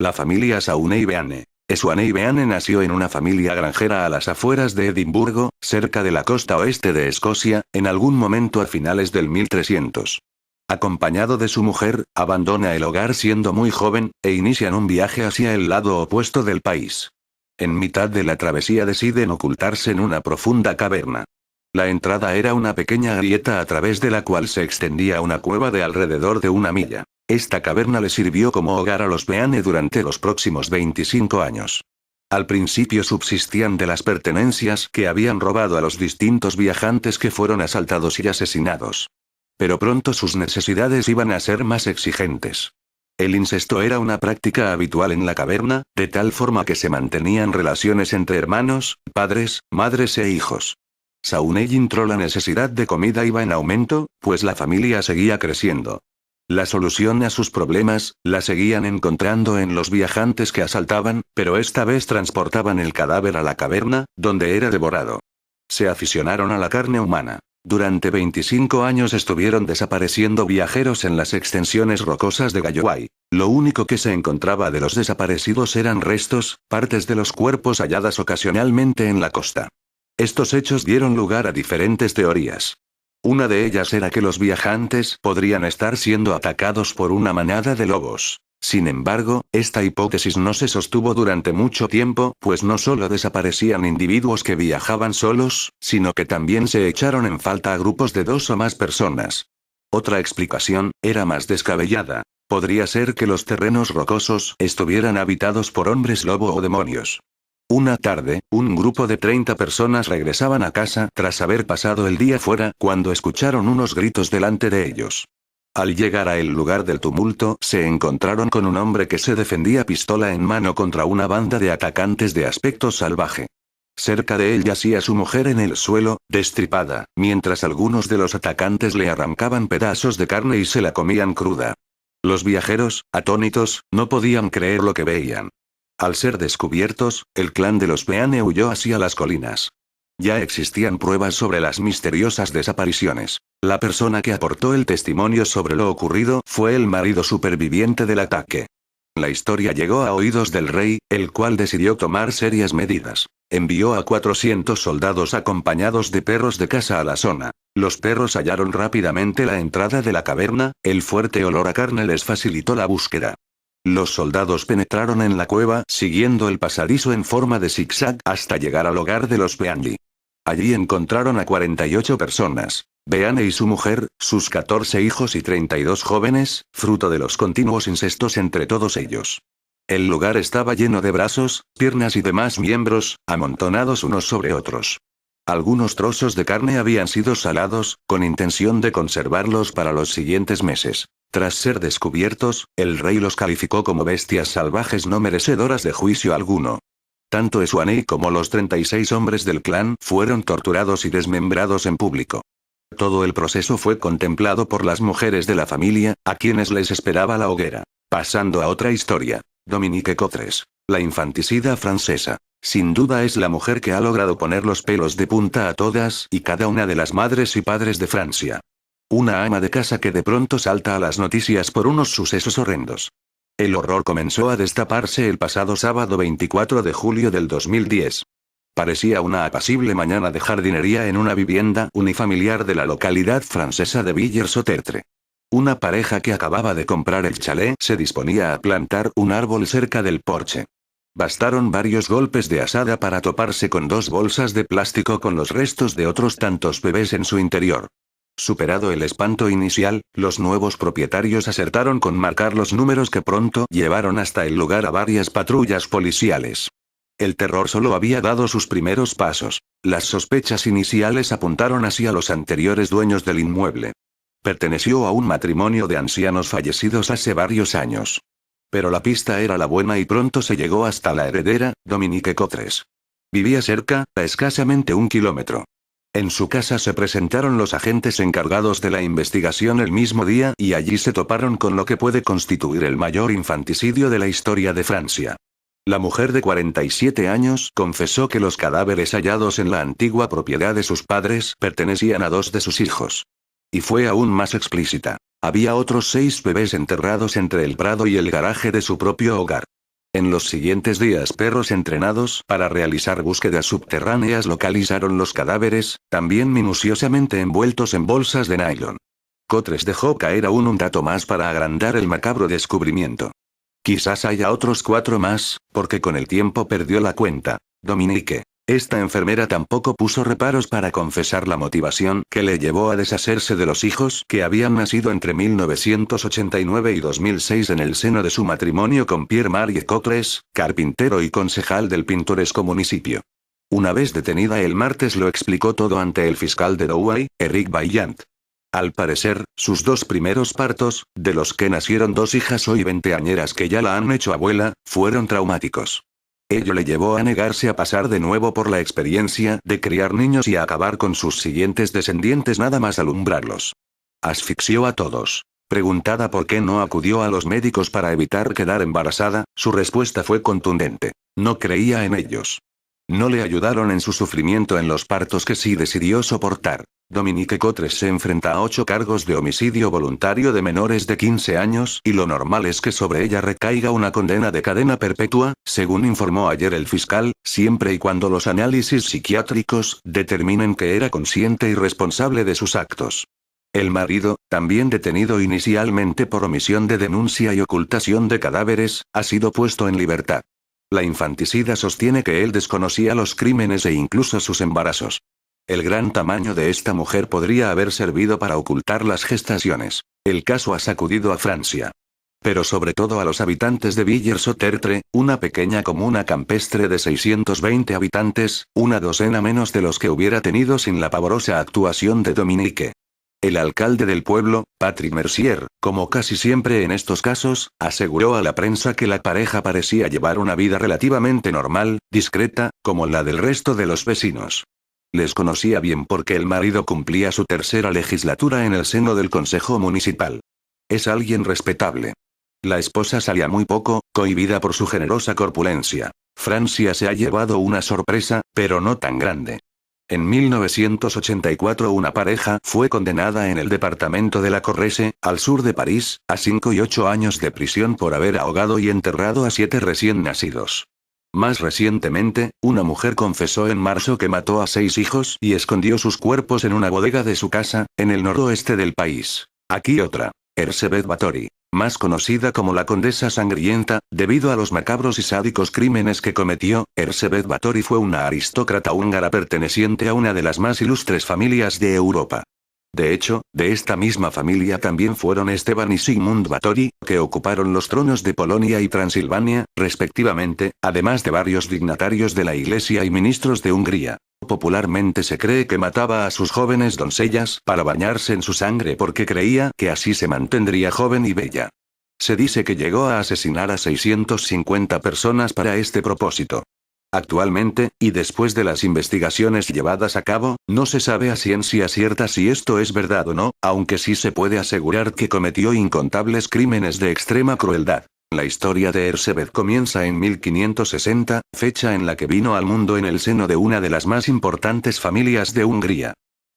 La familia Swaneibeane. Swaneibeane nació en una familia granjera a las afueras de Edimburgo, cerca de la costa oeste de Escocia, en algún momento a finales del 1300. Acompañado de su mujer, abandona el hogar siendo muy joven, e inician un viaje hacia el lado opuesto del país. En mitad de la travesía deciden ocultarse en una profunda caverna. La entrada era una pequeña grieta a través de la cual se extendía una cueva de alrededor de 1 milla. Esta caverna le sirvió como hogar a los Beane durante los próximos 25 años. Al principio subsistían de las pertenencias que habían robado a los distintos viajantes que fueron asaltados y asesinados. Pero pronto sus necesidades iban a ser más exigentes. El incesto era una práctica habitual en la caverna, de tal forma que se mantenían relaciones entre hermanos, padres, madres e hijos. Saunei entró. La necesidad de comida iba en aumento, pues la familia seguía creciendo. La solución a sus problemas, la seguían encontrando en los viajantes que asaltaban, pero esta vez transportaban el cadáver a la caverna, donde era devorado. Se aficionaron a la carne humana. Durante 25 años estuvieron desapareciendo viajeros en las extensiones rocosas de Galloway. Lo único que se encontraba de los desaparecidos eran restos, partes de los cuerpos halladas ocasionalmente en la costa. Estos hechos dieron lugar a diferentes teorías. Una de ellas era que los viajantes podrían estar siendo atacados por una manada de lobos. Sin embargo, esta hipótesis no se sostuvo durante mucho tiempo, pues no solo desaparecían individuos que viajaban solos, sino que también se echaron en falta a grupos de 2 o más personas. Otra explicación, era más descabellada. Podría ser que los terrenos rocosos estuvieran habitados por hombres lobo o demonios. Una tarde, un grupo de 30 personas regresaban a casa tras haber pasado el día fuera, cuando escucharon unos gritos delante de ellos. Al llegar a el lugar del tumulto, se encontraron con un hombre que se defendía pistola en mano contra una banda de atacantes de aspecto salvaje. Cerca de él yacía su mujer en el suelo, destripada, mientras algunos de los atacantes le arrancaban pedazos de carne y se la comían cruda. Los viajeros, atónitos, no podían creer lo que veían. Al ser descubiertos, el clan de los Beane huyó hacia las colinas. Ya existían pruebas sobre las misteriosas desapariciones. La persona que aportó el testimonio sobre lo ocurrido fue el marido superviviente del ataque. La historia llegó a oídos del rey, el cual decidió tomar serias medidas. Envió a 400 soldados acompañados de perros de caza a la zona. Los perros hallaron rápidamente la entrada de la caverna, el fuerte olor a carne les facilitó la búsqueda. Los soldados penetraron en la cueva siguiendo el pasadizo en forma de zigzag hasta llegar al hogar de los Beane. Allí encontraron a 48 personas. Beane y su mujer, sus 14 hijos y 32 jóvenes, fruto de los continuos incestos entre todos ellos. El lugar estaba lleno de brazos, piernas y demás miembros, amontonados unos sobre otros. Algunos trozos de carne habían sido salados, con intención de conservarlos para los siguientes meses. Tras ser descubiertos, el rey los calificó como bestias salvajes no merecedoras de juicio alguno. Tanto Swanei como los 36 hombres del clan fueron torturados y desmembrados en público. Todo el proceso fue contemplado por las mujeres de la familia, a quienes les esperaba la hoguera. Pasando a otra historia. Dominique Cotres. La infanticida francesa. Sin duda es la mujer que ha logrado poner los pelos de punta a todas y cada una de las madres y padres de Francia. Una ama de casa que de pronto salta a las noticias por unos sucesos horrendos. El horror comenzó a destaparse el pasado sábado 24 de julio del 2010. Parecía una apacible mañana de jardinería en una vivienda unifamiliar de la localidad francesa de Villers-Sous-Tertre. Una pareja que acababa de comprar el chalet se disponía a plantar un árbol cerca del porche. Bastaron varios golpes de azada para toparse con 2 bolsas de plástico con los restos de otros tantos bebés en su interior. Superado el espanto inicial, los nuevos propietarios acertaron con marcar los números que pronto llevaron hasta el lugar a varias patrullas policiales. El terror solo había dado sus primeros pasos. Las sospechas iniciales apuntaron hacia los anteriores dueños del inmueble. Perteneció a un matrimonio de ancianos fallecidos hace varios años. Pero la pista era la buena y pronto se llegó hasta la heredera, Dominique Cotres. Vivía cerca, a escasamente 1 kilómetro. En su casa se presentaron los agentes encargados de la investigación el mismo día y allí se toparon con lo que puede constituir el mayor infanticidio de la historia de Francia. La mujer de 47 años confesó que los cadáveres hallados en la antigua propiedad de sus padres pertenecían a 2 de sus hijos. Y fue aún más explícita. Había otros 6 bebés enterrados entre el prado y el garaje de su propio hogar. En los siguientes días perros entrenados para realizar búsquedas subterráneas localizaron los cadáveres, también minuciosamente envueltos en bolsas de nylon. Cotres dejó caer aún un dato más para agrandar el macabro descubrimiento. Quizás haya otros 4 más, porque con el tiempo perdió la cuenta. Dominique. Esta enfermera tampoco puso reparos para confesar la motivación que le llevó a deshacerse de los hijos que habían nacido entre 1989 y 2006 en el seno de su matrimonio con Pierre-Marie Cotres, carpintero y concejal del pintoresco municipio. Una vez detenida el martes lo explicó todo ante el fiscal de Douai, Eric Vaillant. Al parecer, sus 2 primeros partos, de los que nacieron 2 hijas hoy veinteañeras que ya la han hecho abuela, fueron traumáticos. Ello le llevó a negarse a pasar de nuevo por la experiencia de criar niños y a acabar con sus siguientes descendientes nada más alumbrarlos. Asfixió a todos. Preguntada por qué no acudió a los médicos para evitar quedar embarazada, su respuesta fue contundente. No creía en ellos. No le ayudaron en su sufrimiento en los partos que sí decidió soportar. Dominique Cotres se enfrenta a 8 cargos de homicidio voluntario de menores de 15 años y lo normal es que sobre ella recaiga una condena de cadena perpetua, según informó ayer el fiscal, siempre y cuando los análisis psiquiátricos determinen que era consciente y responsable de sus actos. El marido, también detenido inicialmente por omisión de denuncia y ocultación de cadáveres, ha sido puesto en libertad. La infanticida sostiene que él desconocía los crímenes e incluso sus embarazos. El gran tamaño de esta mujer podría haber servido para ocultar las gestaciones. El caso ha sacudido a Francia. Pero sobre todo a los habitantes de Villers-Sous-Tertre, una pequeña comuna campestre de 620 habitantes, una docena menos de los que hubiera tenido sin la pavorosa actuación de Dominique. El alcalde del pueblo, Patrick Mercier, como casi siempre en estos casos, aseguró a la prensa que la pareja parecía llevar una vida relativamente normal, discreta, como la del resto de los vecinos. Les conocía bien porque el marido cumplía su 3ª legislatura en el seno del consejo municipal. Es alguien respetable. La esposa salía muy poco, cohibida por su generosa corpulencia. Francia se ha llevado una sorpresa, pero no tan grande. En 1984 una pareja fue condenada en el departamento de la Corrèze, al sur de París, a 5 y 8 años de prisión por haber ahogado y enterrado a 7 recién nacidos. Más recientemente, una mujer confesó en marzo que mató a 6 hijos y escondió sus cuerpos en una bodega de su casa, en el noroeste del país. Aquí otra. Erzsébet Báthory, más conocida como la Condesa Sangrienta, debido a los macabros y sádicos crímenes que cometió, Erzsébet Báthory fue una aristócrata húngara perteneciente a una de las más ilustres familias de Europa. De hecho, de esta misma familia también fueron Esteban y Sigmund Báthory, que ocuparon los tronos de Polonia y Transilvania, respectivamente, además de varios dignatarios de la Iglesia y ministros de Hungría. Popularmente se cree que mataba a sus jóvenes doncellas para bañarse en su sangre porque creía que así se mantendría joven y bella. Se dice que llegó a asesinar a 650 personas para este propósito. Actualmente, y después de las investigaciones llevadas a cabo, no se sabe a ciencia cierta si esto es verdad o no, aunque sí se puede asegurar que cometió incontables crímenes de extrema crueldad. La historia de Erzsébet comienza en 1560, fecha en la que vino al mundo en el seno de una de las más importantes familias de Hungría.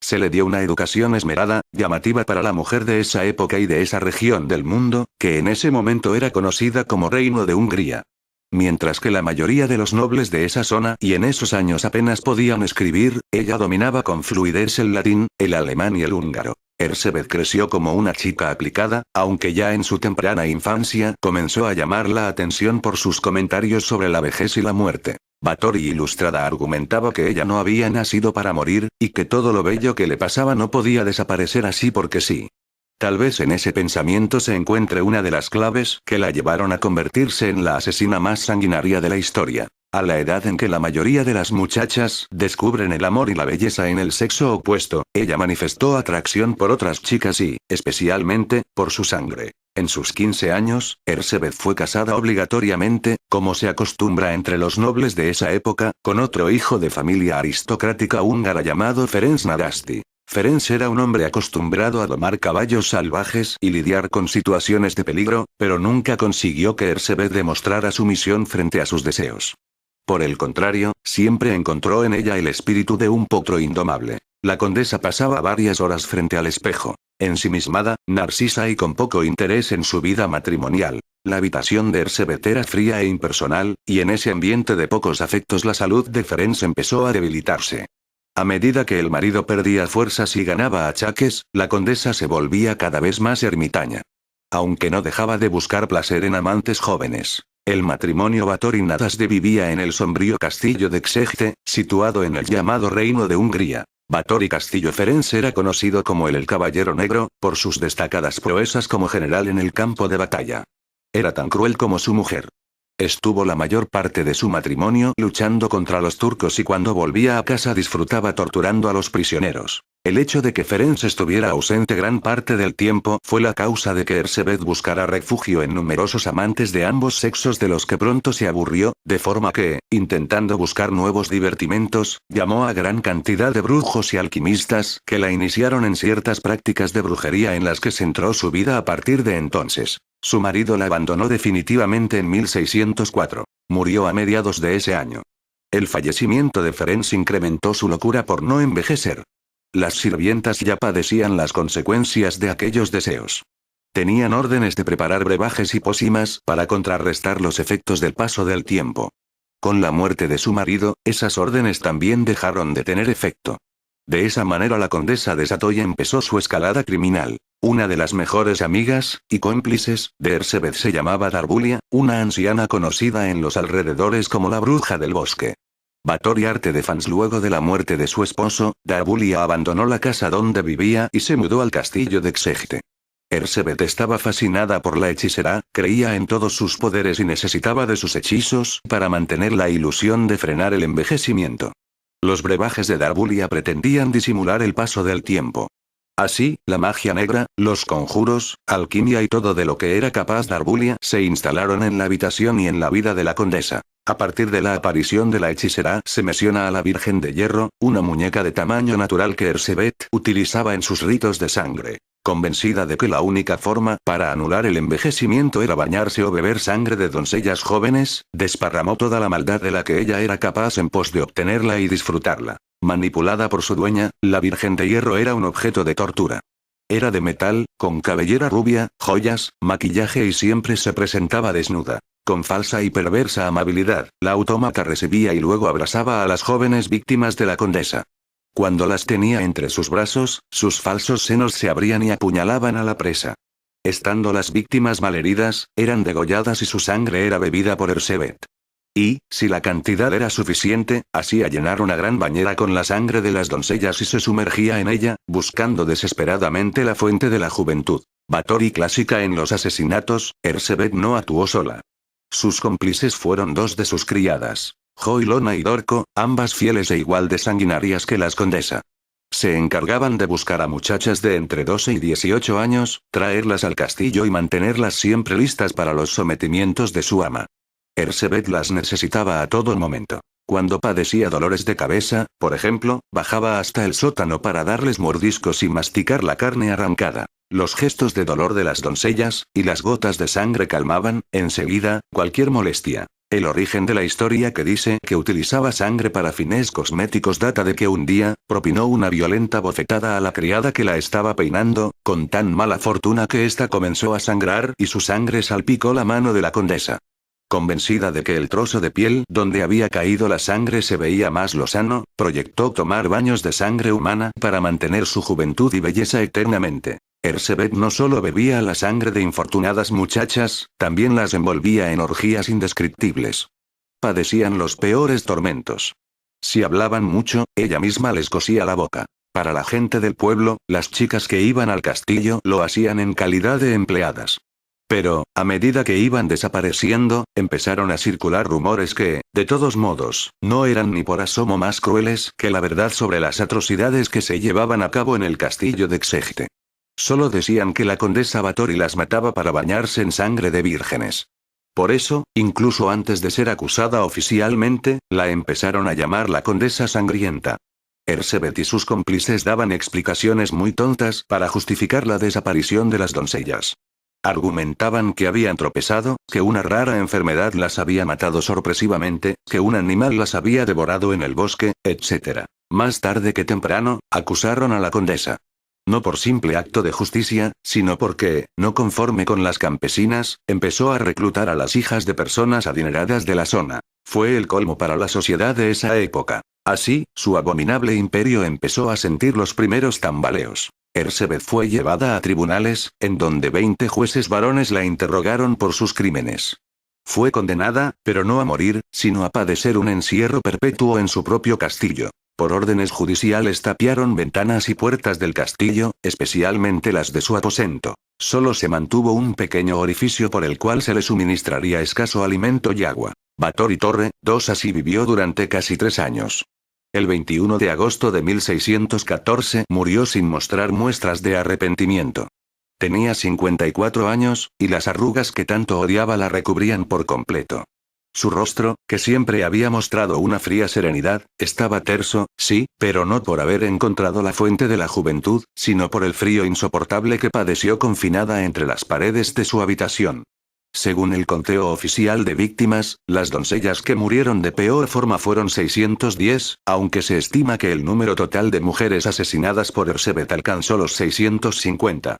Se le dio una educación esmerada, llamativa para la mujer de esa época y de esa región del mundo, que en ese momento era conocida como Reino de Hungría. Mientras que la mayoría de los nobles de esa zona y en esos años apenas podían escribir, ella dominaba con fluidez el latín, el alemán y el húngaro. Erzsébet creció como una chica aplicada, aunque ya en su temprana infancia comenzó a llamar la atención por sus comentarios sobre la vejez y la muerte. Báthory ilustrada argumentaba que ella no había nacido para morir, y que todo lo bello que le pasaba no podía desaparecer así porque sí. Tal vez en ese pensamiento se encuentre una de las claves que la llevaron a convertirse en la asesina más sanguinaria de la historia. A la edad en que la mayoría de las muchachas descubren el amor y la belleza en el sexo opuesto, ella manifestó atracción por otras chicas y, especialmente, por su sangre. En sus 15 años, Erzsébet fue casada obligatoriamente, como se acostumbra entre los nobles de esa época, con otro hijo de familia aristocrática húngara llamado Ferenc Nadasdy. Ferenc era un hombre acostumbrado a domar caballos salvajes y lidiar con situaciones de peligro, pero nunca consiguió que Erzsébet demostrara sumisión frente a sus deseos. Por el contrario, siempre encontró en ella el espíritu de un potro indomable. La condesa pasaba varias horas frente al espejo, ensimismada, narcisa y con poco interés en su vida matrimonial. La habitación de Ersebet era fría e impersonal, y en ese ambiente de pocos afectos la salud de Ferenc empezó a debilitarse. A medida que el marido perdía fuerzas y ganaba achaques, la condesa se volvía cada vez más ermitaña. Aunque no dejaba de buscar placer en amantes jóvenes. El matrimonio Báthory-Nadasdy vivía en el sombrío castillo de Exegte, situado en el llamado Reino de Hungría. Báthory Castillo Ferenc era conocido como el Caballero Negro, por sus destacadas proezas como general en el campo de batalla. Era tan cruel como su mujer. Estuvo la mayor parte de su matrimonio luchando contra los turcos y cuando volvía a casa disfrutaba torturando a los prisioneros. El hecho de que Ferenc estuviera ausente gran parte del tiempo fue la causa de que Ersebet buscara refugio en numerosos amantes de ambos sexos de los que pronto se aburrió, de forma que, intentando buscar nuevos divertimentos, llamó a gran cantidad de brujos y alquimistas que la iniciaron en ciertas prácticas de brujería en las que centró su vida a partir de entonces. Su marido la abandonó definitivamente en 1604. Murió a mediados de ese año. El fallecimiento de Ferenc incrementó su locura por no envejecer. Las sirvientas ya padecían las consecuencias de aquellos deseos. Tenían órdenes de preparar brebajes y pócimas para contrarrestar los efectos del paso del tiempo. Con la muerte de su marido, esas órdenes también dejaron de tener efecto. De esa manera la condesa de Satoy empezó su escalada criminal. Una de las mejores amigas, y cómplices, de Ersebet se llamaba Darbulia, una anciana conocida en los alrededores como la bruja del bosque. Báthory Artedefans luego de la muerte de su esposo, Darbulia abandonó la casa donde vivía y se mudó al castillo de Exegte. Ersebet estaba fascinada por la hechicera, creía en todos sus poderes y necesitaba de sus hechizos para mantener la ilusión de frenar el envejecimiento. Los brebajes de Darbulia pretendían disimular el paso del tiempo. Así, la magia negra, los conjuros, alquimia y todo de lo que era capaz Darbulia se instalaron en la habitación y en la vida de la condesa. A partir de la aparición de la hechicera se menciona a la Virgen de Hierro, una muñeca de tamaño natural que Ersebet utilizaba en sus ritos de sangre. Convencida de que la única forma para anular el envejecimiento era bañarse o beber sangre de doncellas jóvenes, desparramó toda la maldad de la que ella era capaz en pos de obtenerla y disfrutarla. Manipulada por su dueña, la Virgen de Hierro era un objeto de tortura. Era de metal, con cabellera rubia, joyas, maquillaje y siempre se presentaba desnuda. Con falsa y perversa amabilidad, la autómata recibía y luego abrazaba a las jóvenes víctimas de la condesa. Cuando las tenía entre sus brazos, sus falsos senos se abrían y apuñalaban a la presa. Estando las víctimas malheridas, eran degolladas y su sangre era bebida por Ersebet. Y, si la cantidad era suficiente, hacía llenar una gran bañera con la sangre de las doncellas y se sumergía en ella, buscando desesperadamente la fuente de la juventud. Báthory clásica en los asesinatos, Ersebet no actuó sola. Sus cómplices fueron dos de sus criadas, Joilona y Dorco, ambas fieles e igual de sanguinarias que las condesa. Se encargaban de buscar a muchachas de entre 12 y 18 años, traerlas al castillo y mantenerlas siempre listas para los sometimientos de su ama. Ersebet las necesitaba a todo momento. Cuando padecía dolores de cabeza, por ejemplo, bajaba hasta el sótano para darles mordiscos y masticar la carne arrancada. Los gestos de dolor de las doncellas, y las gotas de sangre calmaban, enseguida, cualquier molestia. El origen de la historia que dice que utilizaba sangre para fines cosméticos data de que un día, propinó una violenta bofetada a la criada que la estaba peinando, con tan mala fortuna que ésta comenzó a sangrar y su sangre salpicó la mano de la condesa. Convencida de que el trozo de piel donde había caído la sangre se veía más lozano, proyectó tomar baños de sangre humana para mantener su juventud y belleza eternamente. Ersebet no solo bebía la sangre de infortunadas muchachas, también las envolvía en orgías indescriptibles. Padecían los peores tormentos. Si hablaban mucho, ella misma les cosía la boca. Para la gente del pueblo, las chicas que iban al castillo lo hacían en calidad de empleadas. Pero, a medida que iban desapareciendo, empezaron a circular rumores que, de todos modos, no eran ni por asomo más crueles que la verdad sobre las atrocidades que se llevaban a cabo en el castillo de Exegte. Solo decían que la condesa Báthory las mataba para bañarse en sangre de vírgenes. Por eso, incluso antes de ser acusada oficialmente, la empezaron a llamar la condesa sangrienta. Ersebet y sus cómplices daban explicaciones muy tontas para justificar la desaparición de las doncellas. Argumentaban que habían tropezado, que una rara enfermedad las había matado sorpresivamente, que un animal las había devorado en el bosque, etc. Más tarde que temprano, acusaron a la condesa. No por simple acto de justicia, sino porque, no conforme con las campesinas, empezó a reclutar a las hijas de personas adineradas de la zona. Fue el colmo para la sociedad de esa época. Así, su abominable imperio empezó a sentir los primeros tambaleos. Ersebet fue llevada a tribunales, en donde 20 jueces varones la interrogaron por sus crímenes. Fue condenada, pero no a morir, sino a padecer un encierro perpetuo en su propio castillo. Por órdenes judiciales tapiaron ventanas y puertas del castillo, especialmente las de su aposento. Solo se mantuvo un pequeño orificio por el cual se le suministraría escaso alimento y agua. Báthory Torre, II así vivió durante casi 3 años. El 21 de agosto de 1614 murió sin mostrar muestras de arrepentimiento. Tenía 54 años, y las arrugas que tanto odiaba la recubrían por completo. Su rostro, que siempre había mostrado una fría serenidad, estaba terso, sí, pero no por haber encontrado la fuente de la juventud, sino por el frío insoportable que padeció confinada entre las paredes de su habitación. Según el conteo oficial de víctimas, las doncellas que murieron de peor forma fueron 610, aunque se estima que el número total de mujeres asesinadas por Ersebet alcanzó los 650.